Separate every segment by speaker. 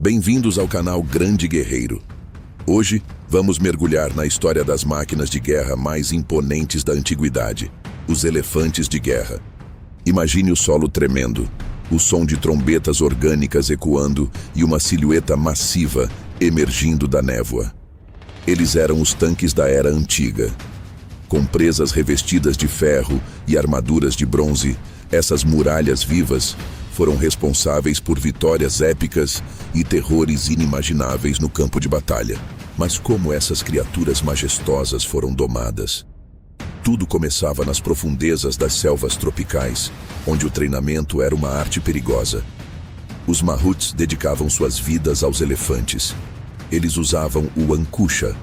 Speaker 1: Bem-vindos ao canal Grande Guerreiro. Hoje, vamos mergulhar na história das máquinas de guerra mais imponentes da antiguidade, os elefantes de guerra. Imagine o solo tremendo, o som de trombetas orgânicas ecoando e uma silhueta massiva emergindo da névoa. Eles eram os tanques da Era Antiga. Com presas revestidas de ferro e armaduras de bronze, essas muralhas vivas foram responsáveis por vitórias épicas e terrores inimagináveis no campo de batalha. Mas como essas criaturas majestosas foram domadas? Tudo começava nas profundezas das selvas tropicais, onde o treinamento era uma arte perigosa. Os mahuts dedicavam suas vidas aos elefantes. Eles usavam o ankusha,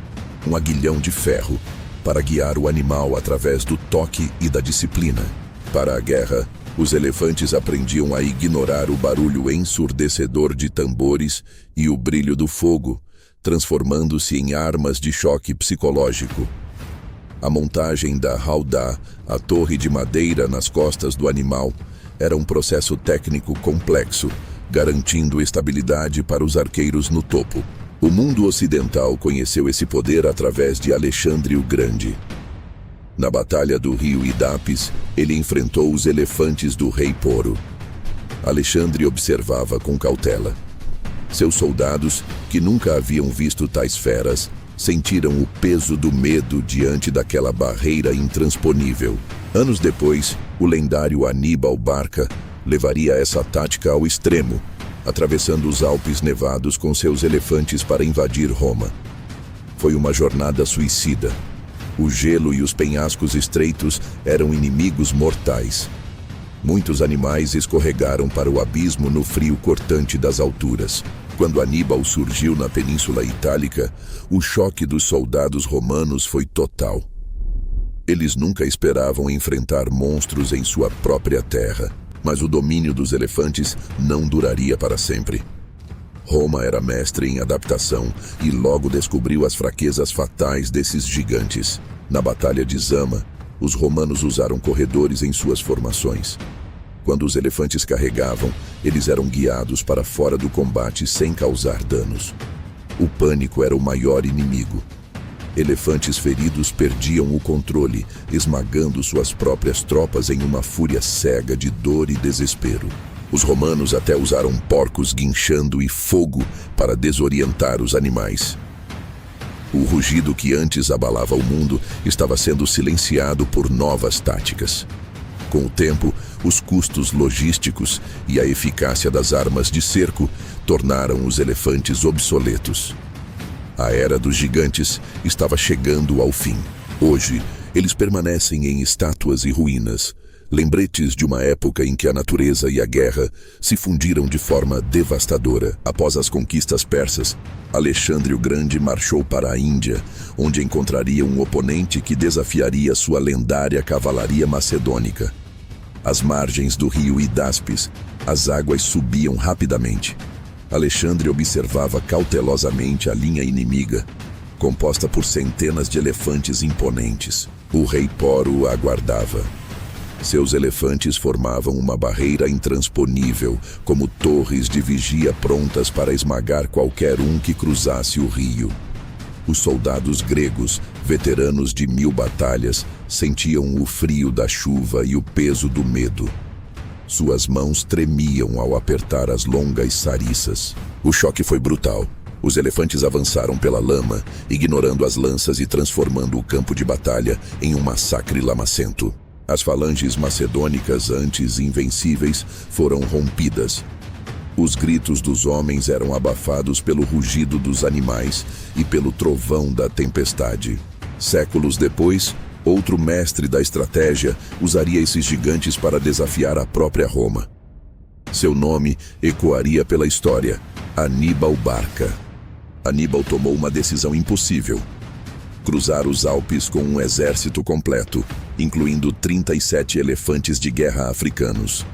Speaker 1: um aguilhão de ferro, para guiar o animal através do toque e da disciplina. Para a guerra, os elefantes aprendiam a ignorar o barulho ensurdecedor de tambores e o brilho do fogo, transformando-se em armas de choque psicológico. A montagem da howdah, a torre de madeira nas costas do animal, era um processo técnico complexo, garantindo estabilidade para os arqueiros no topo. O mundo ocidental conheceu esse poder através de Alexandre o Grande. Na Batalha do Rio Idapes, ele enfrentou os elefantes do rei Poro. Alexandre observava com cautela. Seus soldados, que nunca haviam visto tais feras, sentiram o peso do medo diante daquela barreira intransponível. Anos depois, o lendário Aníbal Barca levaria essa tática ao extremo, atravessando os Alpes nevados com seus elefantes para invadir Roma. Foi uma jornada suicida. O gelo e os penhascos estreitos eram inimigos mortais. Muitos animais escorregaram para o abismo no frio cortante das alturas. Quando Aníbal surgiu na Península Itálica, o choque dos soldados romanos foi total. Eles nunca esperavam enfrentar monstros em sua própria terra, mas o domínio dos elefantes não duraria para sempre. Roma era mestre em adaptação e logo descobriu as fraquezas fatais desses gigantes. Na Batalha de Zama, os romanos usaram corredores em suas formações. Quando os elefantes carregavam, eles eram guiados para fora do combate sem causar danos. O pânico era o maior inimigo. Elefantes feridos perdiam o controle, esmagando suas próprias tropas em uma fúria cega de dor e desespero. Os romanos até usaram porcos guinchando e fogo para desorientar os animais. O rugido que antes abalava o mundo estava sendo silenciado por novas táticas. Com o tempo, os custos logísticos e a eficácia das armas de cerco tornaram os elefantes obsoletos. A era dos gigantes estava chegando ao fim. Hoje, eles permanecem em estátuas e ruínas, lembretes de uma época em que a natureza e a guerra se fundiram de forma devastadora. Após as conquistas persas, Alexandre o Grande marchou para a Índia, onde encontraria um oponente que desafiaria sua lendária cavalaria macedônica. Às margens do rio Hidáspes, as águas subiam rapidamente. Alexandre observava cautelosamente a linha inimiga, composta por centenas de elefantes imponentes. O rei Poro aguardava. Seus elefantes formavam uma barreira intransponível, como torres de vigia prontas para esmagar qualquer um que cruzasse o rio. Os soldados gregos, veteranos de 1000 batalhas, sentiam o frio da chuva e o peso do medo. Suas mãos tremiam ao apertar as longas sariças. O choque foi brutal. Os elefantes avançaram pela lama, ignorando as lanças e transformando o campo de batalha em um massacre lamacento. As falanges macedônicas, antes invencíveis, foram rompidas. Os gritos dos homens eram abafados pelo rugido dos animais e pelo trovão da tempestade. Séculos depois, outro mestre da estratégia usaria esses gigantes para desafiar a própria Roma. Seu nome ecoaria pela história: Aníbal Barca. Aníbal tomou uma decisão impossível: cruzar os Alpes com um exército completo, incluindo 37 elefantes de guerra africanos.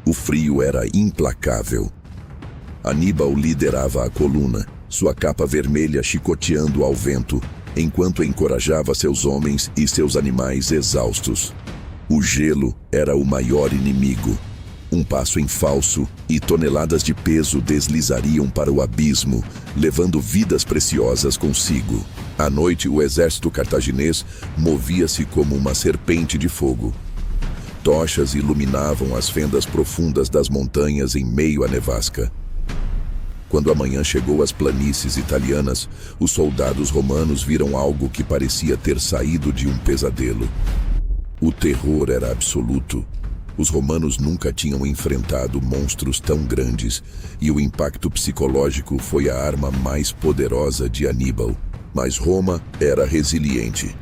Speaker 1: O frio era implacável. Aníbal liderava a coluna, sua capa vermelha chicoteando ao vento, enquanto encorajava seus homens e seus animais exaustos. O gelo era o maior inimigo. Um passo em falso e toneladas de peso deslizariam para o abismo, levando vidas preciosas consigo. À noite, o exército cartaginês movia-se como uma serpente de fogo. Tochas iluminavam as fendas profundas das montanhas em meio à nevasca. Quando a manhã chegou às planícies italianas, os soldados romanos viram algo que parecia ter saído de um pesadelo. O terror era absoluto. Os romanos nunca tinham enfrentado monstros tão grandes e o impacto psicológico foi a arma mais poderosa de Aníbal. Mas Roma era resiliente.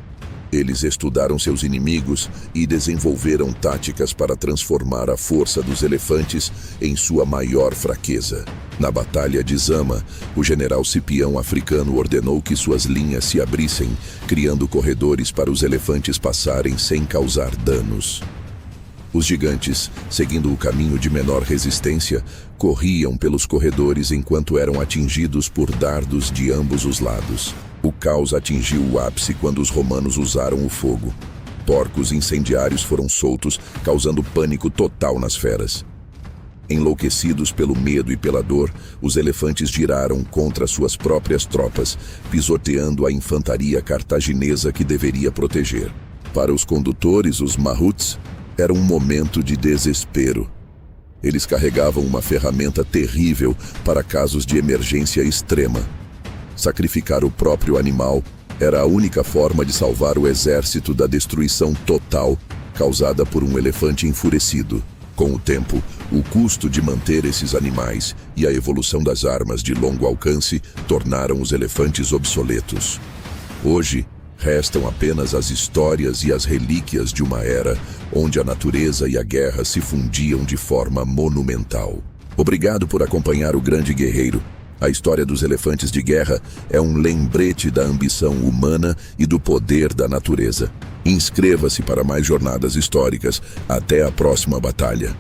Speaker 1: Eles estudaram seus inimigos e desenvolveram táticas para transformar a força dos elefantes em sua maior fraqueza. Na Batalha de Zama, o general Cipião africano ordenou que suas linhas se abrissem, criando corredores para os elefantes passarem sem causar danos. Os gigantes, seguindo o caminho de menor resistência, corriam pelos corredores enquanto eram atingidos por dardos de ambos os lados. O caos atingiu o ápice quando os romanos usaram o fogo. Porcos incendiários foram soltos, causando pânico total nas feras. Enlouquecidos pelo medo e pela dor, os elefantes giraram contra suas próprias tropas, pisoteando a infantaria cartaginesa que deveria proteger. Para os condutores, os mahuts, era um momento de desespero. Eles carregavam uma ferramenta terrível para casos de emergência extrema. Sacrificar o próprio animal era a única forma de salvar o exército da destruição total causada por um elefante enfurecido. Com o tempo, o custo de manter esses animais e a evolução das armas de longo alcance tornaram os elefantes obsoletos. Hoje, restam apenas as histórias e as relíquias de uma era onde a natureza e a guerra se fundiam de forma monumental. Obrigado por acompanhar o Grande Guerreiro. A história dos elefantes de guerra é um lembrete da ambição humana e do poder da natureza. Inscreva-se para mais jornadas históricas. Até a próxima batalha.